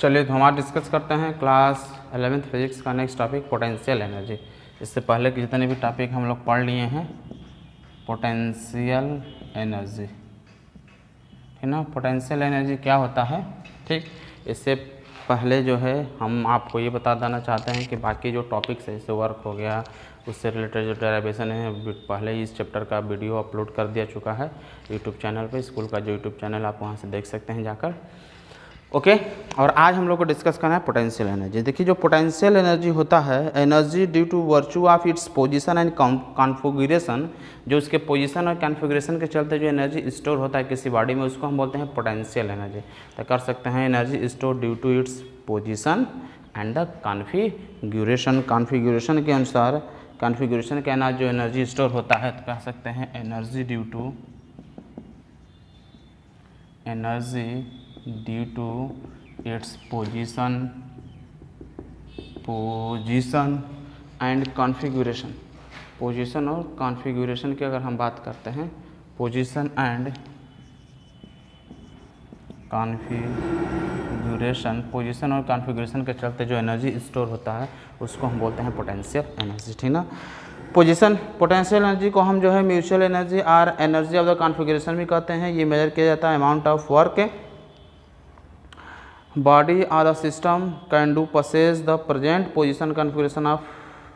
चलिए तो हमारा डिस्कस करते हैं क्लास 11th फिजिक्स का नेक्स्ट टॉपिक पोटेंशियल एनर्जी। इससे पहले के जितने भी टॉपिक हम लोग पढ़ लिए हैं पोटेंशियल एनर्जी, ठीक ना। पोटेंशियल एनर्जी क्या होता है, ठीक। इससे पहले जो है हम आपको ये बता देना चाहते हैं कि बाकी जो टॉपिक्स है जैसे वर्क हो गया, उससे रिलेटेड जो डेरिवेशन है पहले ही इस चैप्टर का वीडियो अपलोड कर दिया चुका है यूट्यूब चैनल पे। स्कूल का जो यूट्यूब चैनल आप वहाँ से देख सकते हैं जाकर, ओके। और आज हम लोग को डिस्कस करना है पोटेंशियल एनर्जी। देखिए जो पोटेंशियल एनर्जी होता है, energy due to virtue of its position and configuration, जो उसके पोजीशन और कॉन्फ़िगरेशन के चलते जो एनर्जी स्टोर होता है किसी बॉडी में, उसको हम बोलते हैं पोटेंशियल एनर्जी। तो कर सकते हैं energy store due to its position and the configuration. Configuration के अनुसार, कॉन्फ़िगरेशन के अनुसार जो एनर्जी स्टोर होता है तो कह सकते हैं energy due to its position and configuration. Position और कॉन्फ़िगरेशन की अगर हम बात करते हैं, पोजीशन एंड कॉन्फ़िगरेशन, पोजीशन और कॉन्फ़िगरेशन के चलते जो एनर्जी स्टोर होता है उसको हम बोलते हैं पोटेंशियल एनर्जी, ठीक ना। पोजीशन, पोटेंशियल एनर्जी को हम जो है म्यूचुअल एनर्जी और एनर्जी ऑफ द कॉन्फ़िगरेशन भी कहते हैं। ये मेजर किया जाता है amount of work body or the system can do possess the present position configuration of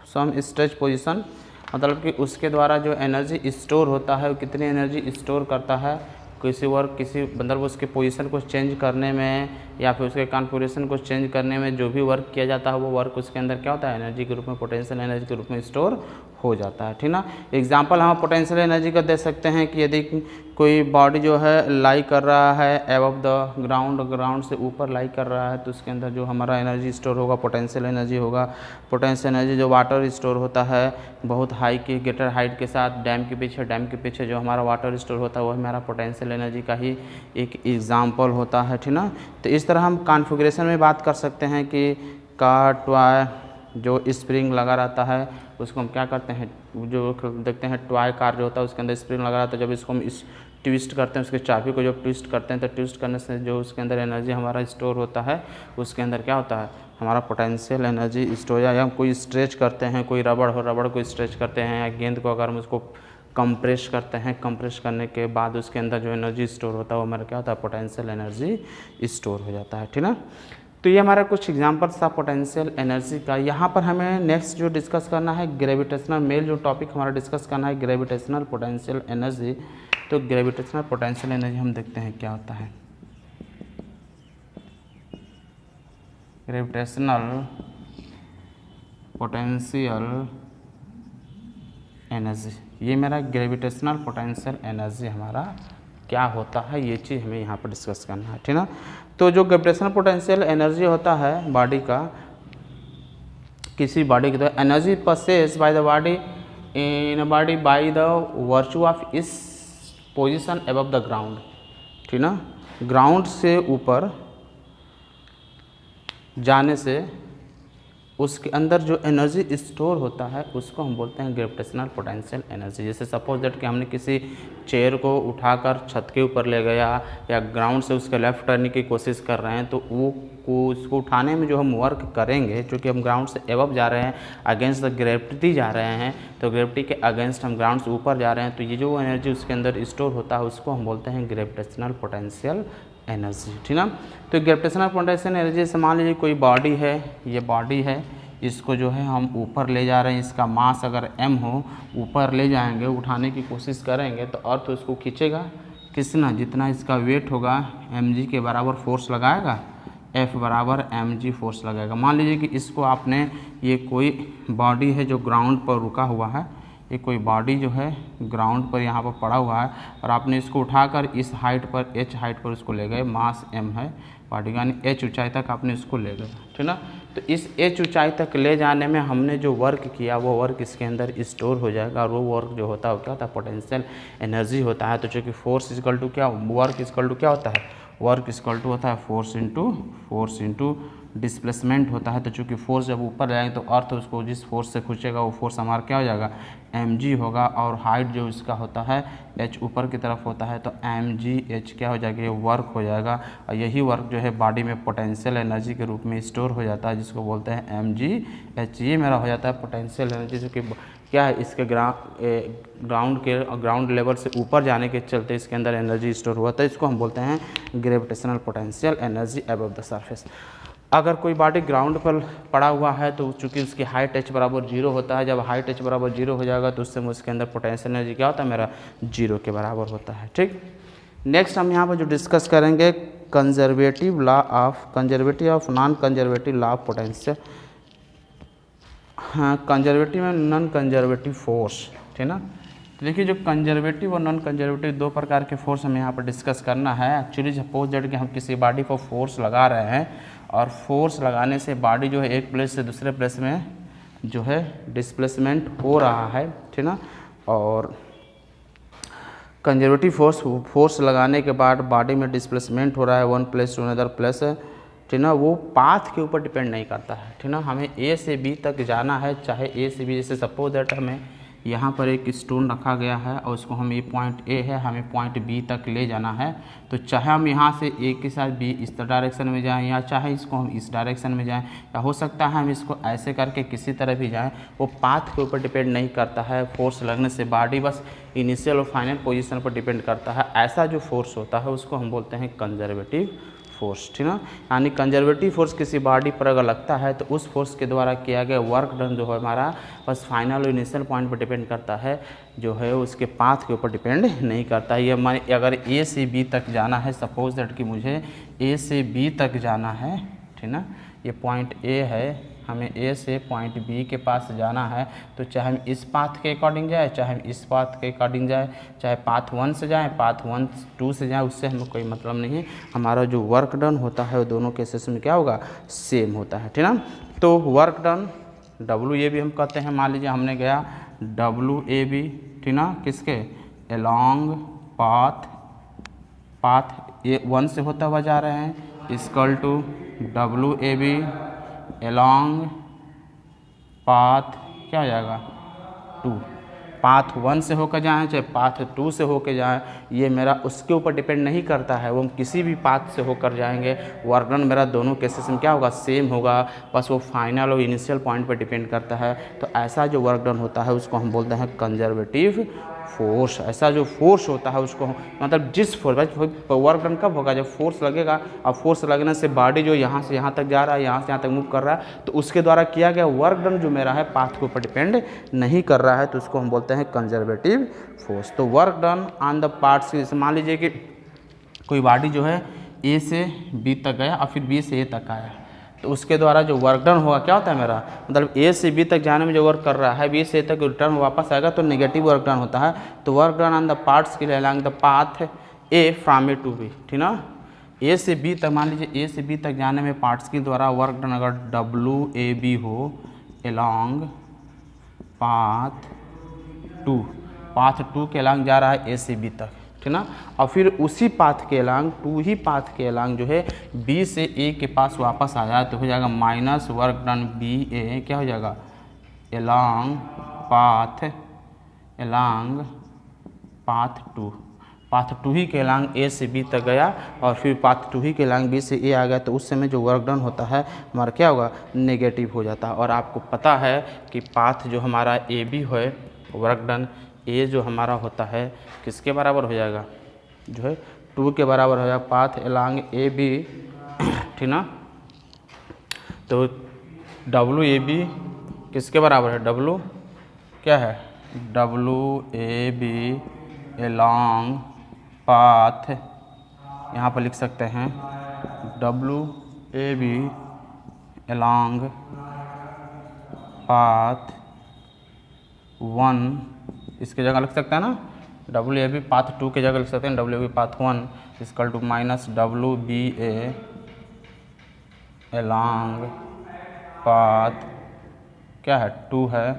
some stretch position। मतलब कि उसके द्वारा जो एनर्जी स्टोर होता है वो कितनी एनर्जी स्टोर करता है किसी वर्क, किसी मतलब उसके पोजीशन को चेंज करने में या फिर उसके कॉन्फ़िगरेशन को चेंज करने में जो भी वर्क किया जाता है वो वर्क उसके अंदर क्या होता है, एनर्जी के रूप में, पोटेंशियल एनर्जी के रूप में स्टोर हो जाता है, ठीक ना। एग्जांपल हम पोटेंशियल एनर्जी का दे सकते हैं कि यदि कोई बॉडी जो है लाई कर रहा है एबव द ग्राउंड, ग्राउंड से ऊपर लाई कर रहा है, तो उसके अंदर जो हमारा एनर्जी स्टोर होगा पोटेंशियल एनर्जी होगा। पोटेंशियल एनर्जी जो वाटर स्टोर होता है बहुत हाई की ग्रेटर हाइट के साथ डैम के पीछे जो हमारा वाटर स्टोर होता है वो हमारा पोटेंशियल एनर्जी का ही एक एग्जाम्पल होता है, ठीक ना। तो इस तरह हम कॉन्फ़िगरेशन में बात कर सकते हैं कि का टॉय जो स्प्रिंग लगा रहता है उसको हम क्या करते हैं, जो देखते हैं टॉय कार जो होता है उसके अंदर स्प्रिंग लगा रहता है, जब इसको हम ट्विस्ट करते हैं, उसके चाबी को जब ट्विस्ट करते हैं तो ट्विस्ट करने से जो उसके अंदर एनर्जी हमारा स्टोर होता है उसके अंदर क्या होता है, हमारा पोटेंशियल एनर्जी स्टोर। या हम कोई स्ट्रेच करते हैं, कोई रबड़ हो, रबड़ को स्ट्रेच करते हैं, या गेंद को अगर हम उसको कंप्रेस करते हैं, कंप्रेस करने के बाद उसके अंदर जो एनर्जी स्टोर होता है वो हमारा क्या होता है, पोटेंशियल एनर्जी स्टोर हो जाता है, ठीक ना। तो ये हमारा कुछ एग्जांपल्स था पोटेंशियल एनर्जी का। यहाँ पर हमें नेक्स्ट जो डिस्कस करना है ग्रेविटेशनल, मेल जो टॉपिक हमारा डिस्कस करना है ग्रेविटेशनल पोटेंशियल एनर्जी। तो ग्रेविटेशनल पोटेंशियल एनर्जी हम देखते हैं क्या होता है। ग्रेविटेशनल पोटेंशियल एनर्जी, ये मेरा ग्रेविटेशनल पोटेंशियल एनर्जी हमारा क्या होता है, ये चीज़ हमें यहाँ पर डिस्कस करना है, ठीक ना। तो जो ग्रेविटेशनल पोटेंशियल एनर्जी होता है बॉडी का, किसी बॉडी की, तो energy possess by the body in body by the virtue of इस पोजीशन अबव द ग्राउंड, ठीक ना। ग्राउंड से ऊपर जाने से उसके अंदर जो एनर्जी स्टोर होता है उसको हम बोलते हैं ग्रेविटेशनल पोटेंशियल एनर्जी। जैसे सपोज दैट कि हमने किसी चेयर को उठाकर छत के ऊपर ले गया या ग्राउंड से उसके लेफ्ट करने की कोशिश कर रहे हैं, तो वो उसको उठाने में जो हम वर्क करेंगे, चूँकि हम ग्राउंड से एबव जा रहे हैं, अगेंस्ट द ग्रेविटी जा रहे हैं, तो ग्रेविटी के अगेंस्ट हम ग्राउंड से ऊपर जा रहे हैं, तो ये जो एनर्जी उसके अंदर स्टोर होता है उसको हम बोलते हैं ग्रेविटेशनल पोटेंशियल एनर्जी, ठीक ना। तो ग्रेविटेशनल पोटेंशियल एनर्जी से मान लीजिए कोई बॉडी है, ये बॉडी है, इसको जो है हम ऊपर ले जा रहे हैं, इसका मास अगर m हो, ऊपर ले जाएंगे, उठाने की कोशिश करेंगे तो अर्थ उसको खींचेगा कितना, जितना इसका वेट होगा mg के बराबर फोर्स लगाएगा, F बराबर mg फोर्स लगाएगा। मान लीजिए कि इसको आपने, ये कोई बॉडी है जो ग्राउंड पर रुका हुआ है, ये कोई बॉडी जो है ग्राउंड पर यहाँ पर पड़ा हुआ है और आपने इसको उठाकर इस हाइट पर, h हाइट पर उसको ले गए, मास m है बॉडी का, यानी h ऊंचाई तक आपने इसको ले गए, ठीक ना। तो इस h ऊंचाई तक ले जाने में हमने जो वर्क किया वो वर्क इसके अंदर स्टोर हो जाएगा और वो वर्क जो होता है वो क्या होता है, पोटेंशियल एनर्जी होता है। तो चूँकि फोर्स इक्वल टू क्या, वर्क इक्वल टू क्या होता है, वर्क इक्वल टू होता है फोर्स इंटू डिस्प्लेसमेंट होता है। तो चूंकि फोर्स जब ऊपर जाएंगे तो अर्थ उसको जिस फोर्स से खींचेगा वो फोर्स हमारा क्या हो जाएगा, mg होगा। और हाइट जो इसका होता है h ऊपर की तरफ होता है तो mgh क्या हो जाएगा, ये वर्क हो जाएगा। और यही वर्क जो है बॉडी में पोटेंशियल एनर्जी के रूप में स्टोर हो जाता है, जिसको बोलते हैं mgh। ये मेरा हो जाता है पोटेंशियल एनर्जी, जो कि क्या है इसके ग्राउंड लेवल से ऊपर जाने के चलते इसके अंदर एनर्जी स्टोर हुआ था। इसको हम बोलते हैं gravitational potential energy above the surface. अगर कोई बॉडी ग्राउंड पर पड़ा हुआ है तो चूंकि उसकी हाइट h बराबर 0 होता है, जब हाइट h बराबर 0 हो जाएगा तो उससे उसके अंदर पोटेंशियल एनर्जी क्या होता है, मेरा 0 के बराबर होता है। ठीक, नेक्स्ट हम यहाँ पर जो डिस्कस करेंगे conservative of non conservative law of potential. हाँ, conservative and non conservative force, ठीक ना। तो देखिए जो कंजर्वेटिव और नॉन कंजर्वेटिव दो प्रकार के फोर्स हमें यहाँ पर डिस्कस करना है। एक्चुअली सपोज दैट कि हम किसी बॉडी पर फोर्स लगा रहे हैं और फोर्स लगाने से बॉडी जो है एक प्लेस से दूसरे प्लेस में जो है डिस्प्लेसमेंट हो रहा है, ठीक ना। और कंजर्वेटिव फोर्स लगाने के बाद बॉडी में डिस्प्लेसमेंट हो रहा है one place to another place, ठीक ना, वो पाथ के ऊपर डिपेंड नहीं करता है, ठीक ना। हमें ए से बी तक जाना है, चाहे ए से बी, जैसे सपोज दैट हमें यहाँ पर एक स्टोन रखा गया है और उसको हम ये पॉइंट ए है, हमें पॉइंट बी तक ले जाना है। तो चाहे हम यहाँ से ए के साथ बी इस डायरेक्शन में जाएं या चाहे इसको हम इस डायरेक्शन में जाएं, या हो सकता है हम इसको ऐसे करके किसी तरह भी जाएं, वो पाथ के ऊपर डिपेंड नहीं करता है। फोर्स लगने से बॉडी बस इनिशियल और फाइनल पोजीशन पर डिपेंड करता है। ऐसा जो फोर्स होता है उसको हम बोलते हैं कंजर्वेटिव फोर्स, ठीक ना। यानी कंजर्वेटिव फोर्स किसी बॉडी पर अगर लगता है तो उस फोर्स के द्वारा किया गया वर्क डन जो है हमारा बस फाइनल और इनिशियल पॉइंट पर डिपेंड करता है, जो है उसके पाथ के ऊपर डिपेंड नहीं करता है। ये माने अगर ए से बी तक जाना है, सपोज दैट कि मुझे ए से बी तक जाना है, ठीक ना, ये पॉइंट ए है, हमें ए से पॉइंट बी के पास जाना है, तो चाहे हम इस पाथ के अकॉर्डिंग जाए, चाहे हम इस पाथ के अकॉर्डिंग जाए, चाहे पाथ 1 से जाएँ, पाथ 1 2 से जाएँ, उससे हमें कोई मतलब नहीं है। हमारा जो वर्क डन होता है वो दोनों केसेस में क्या होगा, सेम होता है, ठीक ना। तो वर्क डन WAB हम कहते हैं। मान लीजिए हमने गया WAB, ठीक ना, किसके अलॉन्ग पाथ ये 1 से होता हुआ जा रहे हैं, equal to WAB along path क्या हो जाएगा 2। पाथ 1 से होकर जाएँ चाहे पाथ 2 से होकर जाएँ, ये मेरा उसके ऊपर डिपेंड नहीं करता है। वो हम किसी भी पाथ से होकर जाएंगे, वर्क डन मेरा दोनों केसेस में क्या होगा, सेम होगा। बस वो फाइनल और इनिशियल पॉइंट पर डिपेंड करता है। तो ऐसा जो वर्क डन होता है उसको हम बोलते हैं कंजर्वेटिव फोर्स। ऐसा जो फोर्स होता है उसको मतलब जिस फोर्स, वर्क डन कब होगा, जब फोर्स लगेगा और फोर्स लगने से बॉडी जो यहाँ से यहाँ तक जा रहा है, यहाँ से यहाँ तक मूव कर रहा है, तो उसके द्वारा किया गया वर्क डन जो मेरा है पाथ के ऊपर डिपेंड नहीं कर रहा है, तो उसको हम बोलते हैं कंजर्वेटिव फोर्स। तो work done on the parts, जैसे मान लीजिए कि कोई बॉडी जो है ए से बी तक गया और फिर बी से ए तक आया, तो उसके द्वारा जो वर्क डन होगा क्या होता है मेरा, मतलब ए से बी तक जाने में जो वर्क कर रहा है, बी से ए तक रिटर्न वापस आएगा तो नेगेटिव वर्क डन होता है। तो work done on the parts के लिए along the path A from A to B, ठीक ना। ए से बी तक, मान लीजिए ए से बी तक जाने में पार्ट्स के द्वारा वर्क डन अगर WAB हो अलॉन्ग पाथ 2 के अलॉन्ग जा रहा है ए से बी तक, ठीक ना। और फिर उसी पाथ के अलॉन्ग 2 ही पाथ के अलॉन्ग जो है बी से ए के पास वापस आ जाए, तो हो जाएगा माइनस वर्क डन BA क्या हो जाएगा अलॉन्ग पाथ 2 ही के अलॉन्ग ए से बी तक गया और फिर पाथ 2 ही के अलॉन्ग बी से ए आ गया, तो उस समय जो वर्क डन होता है हमारा क्या होगा, नेगेटिव हो जाता है। और आपको पता है कि पाथ जो हमारा AB है, वर्क डन ए जो हमारा होता है किसके बराबर हो जाएगा, जो है 2 के बराबर हो जाएगा पाथ अलॉन्ग AB, ठीक ना। तो WAB किसके बराबर है, W क्या है, WAB अलॉन्ग पाथ, यहाँ पर लिख सकते हैं WAB अलॉन्ग पाथ 1, इसके जगह लिख सकते हैं ना, WAB पाथ 2 के जगह लिख सकते हैं WAB path 1 equal to minus WBA along path क्या है 2 है,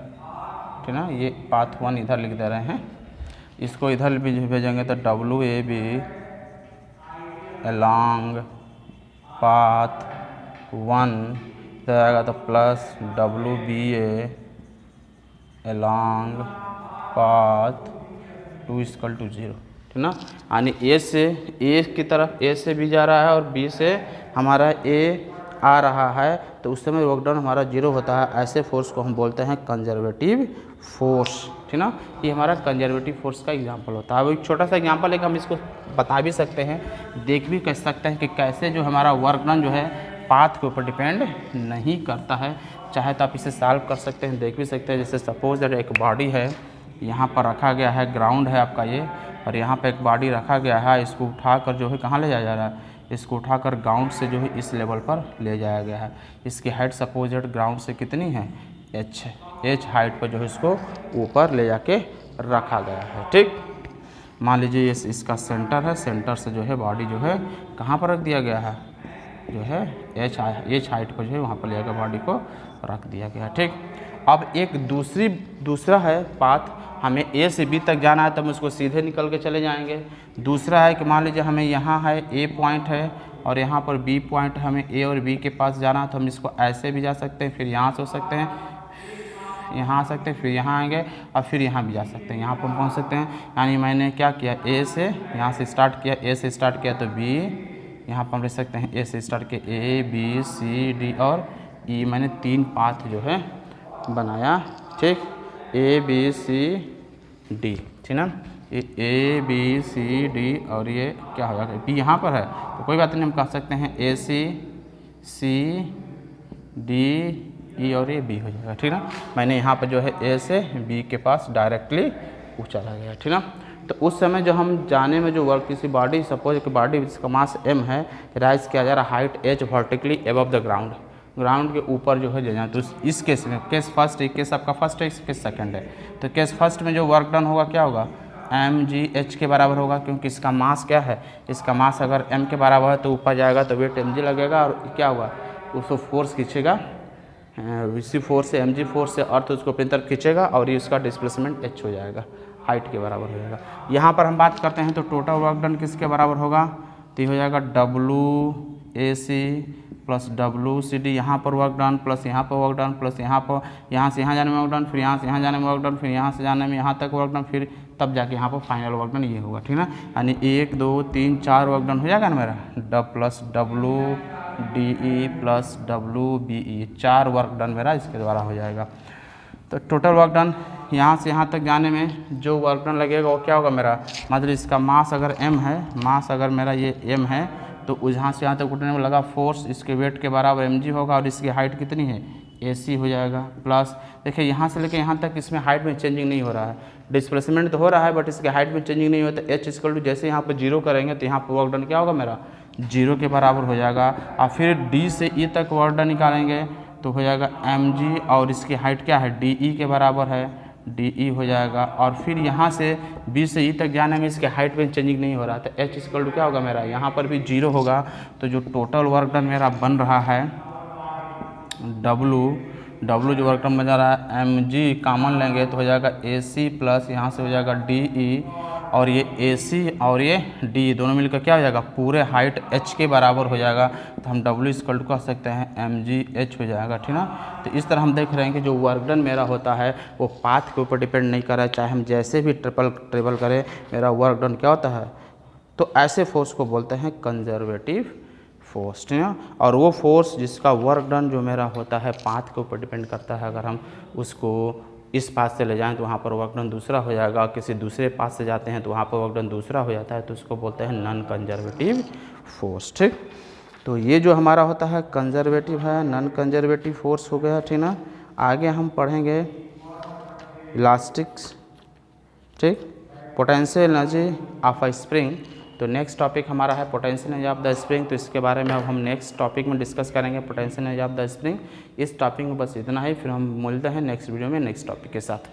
ठीक ना। ये पाथ 1 इधर लिख दे रहे हैं, इसको इधर भी भेजेंगे तो WAB along path 1 तो आएगा तो plus WBA along path 2 equal to 0, ठीक ना। यानी ए से ए की तरफ ए से भी जा रहा है और बी से हमारा ए आ रहा है, तो उस समय वर्क डन हमारा 0 होता है। ऐसे फोर्स को हम बोलते हैं कंजर्वेटिव फोर्स, ठीक ना। ये हमारा कंजर्वेटिव फोर्स का एग्जांपल होता है। अब एक छोटा सा एग्जांपल है कि हम इसको बता भी सकते हैं, देख भी कह सकते हैं कि कैसे जो हमारा वर्क डन जो है पाथ के ऊपर डिपेंड नहीं करता है। चाहे तो आप इसे सॉल्व कर सकते हैं, देख भी सकते हैं। जैसे सपोज दैट एक बॉडी है, यहाँ पर रखा गया है, ग्राउंड है आपका ये, और यहाँ पर एक बॉडी रखा गया है। इसको उठाकर जो है कहाँ ले जाया जा रहा है, इसको उठाकर ग्राउंड से जो है इस लेवल पर ले जाया गया है। इसकी हाइट सपोज दैट ग्राउंड से कितनी है, h हाइट पर जो है इसको ऊपर ले जाके रखा गया है, ठीक। मान लीजिए ये इसका सेंटर है, सेंटर से जो है बॉडी जो है कहाँ पर रख दिया गया है, जो है h हाइट पर जो है वहाँ पर ले जाकर बॉडी को रख दिया गया है, ठीक। अब एक दूसरा है पाथ, हमें ए से बी तक जाना है तो हम उसको सीधे निकल के चले जाएंगे। दूसरा है कि मान लीजिए हमें यहाँ है ए पॉइंट है और यहाँ पर बी पॉइंट है, हमें ए और बी के पास जाना है तो हम इसको ऐसे भी जा सकते हैं, फिर यहाँ से हो सकते हैं, यहाँ आ सकते हैं, फिर यहाँ आएंगे और फिर यहाँ भी जा सकते हैं, यहाँ पर पहुँच सकते हैं। यानी मैंने क्या किया, ए से यहाँ से स्टार्ट किया, ए से स्टार्ट किया तो बी, यहाँ पर हम लिख सकते हैं ए से स्टार्ट किया, ए बी सी डी और ई, मैंने 3 पाथ जो है बनाया, ठीक। ए बी सी डी, ठीक ना। ए बी सी डी और ये क्या होगा, बी यहाँ पर है तो कोई बात नहीं, हम कह सकते हैं ए सी डी ई और ये बी हो जाएगा, ठीक ना। मैंने यहाँ पर जो है ए से बी के पास डायरेक्टली चला गया, ठीक ना। तो उस समय जो हम जाने में जो वर्क, किसी बॉडी सपोज कि बॉडी जिसका मास m है, राइज किया जा रहा height h vertically above the ground के ऊपर जो है जाना, तो इस केस में केस फर्स्ट है, केस आपका फर्स्ट है, केस सेकंड है। तो केस फर्स्ट में जो वर्क डन होगा क्या होगा, mg h के बराबर होगा, क्योंकि इसका मास क्या है, इसका मास अगर m के बराबर है तो ऊपर जाएगा तो वेट mg लगेगा और क्या होगा, उसको फोर्स खींचेगा, इसी फोर्स से mg फोर्स से अर्थ उसको अपनी तरफ खींचेगा और ये उसका डिस्प्लेसमेंट h हो जाएगा, हाइट के बराबर हो जाएगा। यहाँ पर हम बात करते हैं तो टोटल वर्क डन किसके बराबर होगा, तो ये हो जाएगा WAC प्लस WCD, यहाँ पर वर्क डन प्लस यहाँ पर वर्क डन प्लस यहाँ पर, यहाँ से यहाँ जाने में वर्क डन, फिर यहाँ से यहाँ जाने में वर्क डन, फिर यहाँ से जाने में यहाँ तक वर्क डन, फिर तब जाके यहाँ पर फाइनल वर्क डन ये होगा, ठीक ना। यानी 1 2 3 4 वर्क डन हो जाएगा ना मेरा, plus WDE plus WBE, 4 work done मेरा इसके द्वारा हो जाएगा। तो टोटल वर्क डन यहाँ से यहाँ तक जाने में जो वर्क डन लगेगा वो क्या होगा मेरा, मतलब इसका मास अगर m है, मास अगर मेरा ये m है तो यहाँ से यहाँ तक उठने में लगा फोर्स इसके वेट के बराबर mg होगा और इसकी हाइट कितनी है, AC हो जाएगा। प्लस देखिए यहाँ से लेकर यहाँ तक इसमें हाइट में चेंजिंग नहीं हो रहा है, डिस्प्लेसमेंट तो हो रहा है बट इसके हाइट में चेंजिंग नहीं होता। h इक्वल टू जैसे यहाँ पर 0 करेंगे तो यहाँ पर वर्क डन क्या होगा मेरा, 0 के बराबर हो जाएगा। और फिर D से E तक वर्क डन निकालेंगे तो हो जाएगा mg और इसकी हाइट क्या है, DE के बराबर है, DE हो जाएगा। और फिर यहाँ से B से E तक जाने में इसके हाइट में चेंजिंग नहीं हो रहा था, h इक्वल टू क्या होगा मेरा, यहाँ पर भी 0 होगा। तो जो टोटल वर्क डन मेरा बन रहा है W जो वर्क डन बन रहा है mg कॉमन लेंगे तो हो जाएगा AC प्लस यहाँ से हो जाएगा DE और ये AC और ये D दोनों मिलकर क्या हो जाएगा, पूरे हाइट h के बराबर हो जाएगा। तो हम W इक्वल टू कह सकते हैं mgh हो जाएगा, ठीक ना। तो इस तरह हम देख रहे हैं कि जो वर्क डन मेरा होता है वो पाथ के ऊपर डिपेंड नहीं कर रहा है, चाहे हम जैसे भी ट्रेवल करें मेरा वर्क डन क्या होता है। तो ऐसे फोर्स को बोलते हैं कंजर्वेटिव फोर्स, ठीक है। और वो फोर्स जिसका वर्क डन जो मेरा होता है पाथ के ऊपर डिपेंड करता है, अगर हम उसको इस पाथ से ले जाएं तो वहाँ पर वर्क डन दूसरा हो जाएगा, किसी दूसरे पाथ से जाते हैं तो वहाँ पर वर्क डन दूसरा हो जाता है, तो उसको बोलते हैं नॉन कंजर्वेटिव फोर्स, ठीक। तो ये जो हमारा होता है कंजर्वेटिव है, नॉन कंजर्वेटिव फोर्स हो गया, ठीक ना। आगे हम पढ़ेंगे इलास्टिक्स, ठीक, potential energy of a spring. तो नेक्स्ट टॉपिक हमारा है potential energy of the spring. तो इसके बारे में अब हम नेक्स्ट टॉपिक में डिस्कस करेंगे, potential energy of the spring. इस टॉपिक में बस इतना ही, फिर हम मिलते हैं नेक्स्ट वीडियो में नेक्स्ट टॉपिक के साथ।